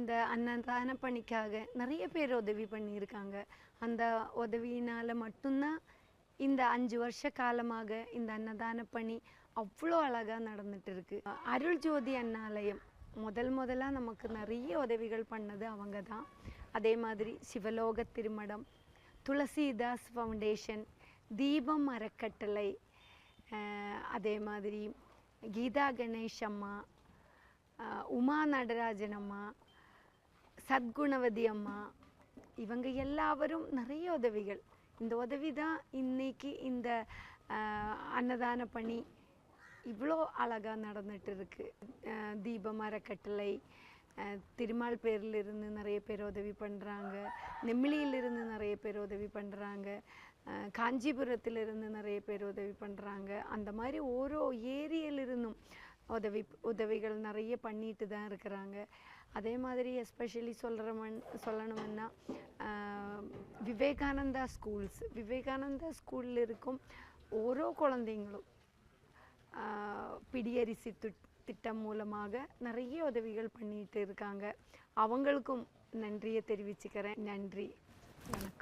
இந்த அன்னதான பணிக்காக நிறைய பேர் உதவி பண்ணியிருக்காங்க. அந்த உதவியினால் மட்டும்தான் இந்த 5 வருஷ காலமாக இந்த அன்னதான பணி அவ்வளோ அழகாக நடந்துட்டு இருக்கு. அருள் ஜோதி அன்னாலயம் முதலாக நமக்கு நிறைய உதவிகள் பண்ணது அவங்க தான். அதே மாதிரி சிவலோக திருமடம், துளசிதாஸ் ஃபவுண்டேஷன், தீபம் அறக்கட்டளை, அதே மாதிரி கீதா கணேஷ் அம்மா, உமா நடராஜன் அம்மா, சத்குணவதி அம்மா, இவங்க எல்லாரும் நிறைய உதவிகள். இந்த உதவி தான் இன்னைக்கு இந்த அன்னதான பணி இவ்வளோ அழகாக நடந்துட்டு இருக்கு. தீபம் அறக்கட்டளை திருமால் பேரிலிருந்து நிறைய பேர் உதவி பண்ணுறாங்க, நெமிலியிலிருந்து நிறைய பேர் உதவி பண்ணுறாங்க, காஞ்சிபுரத்திலிருந்து நிறைய பேர் உதவி பண்ணுறாங்க. அந்த மாதிரி ஓரோ ஏரியிலிருந்தும் உதவிகள் நிறைய பண்ணிட்டு தான் இருக்கிறாங்க. அதே மாதிரி எஸ்பெஷலி சொல்லணும்னா விவேகானந்தா ஸ்கூலில் இருக்கும் ஓரோ குழந்தைங்களும் பிடியரிசி திட்டம் மூலமாக நிறைய உதவிகள் பண்ணிட்டு இருக்காங்க. அவங்களுக்கும் நன்றியை தெரிவிச்சுக்கிறேன். நன்றி, வணக்கம்.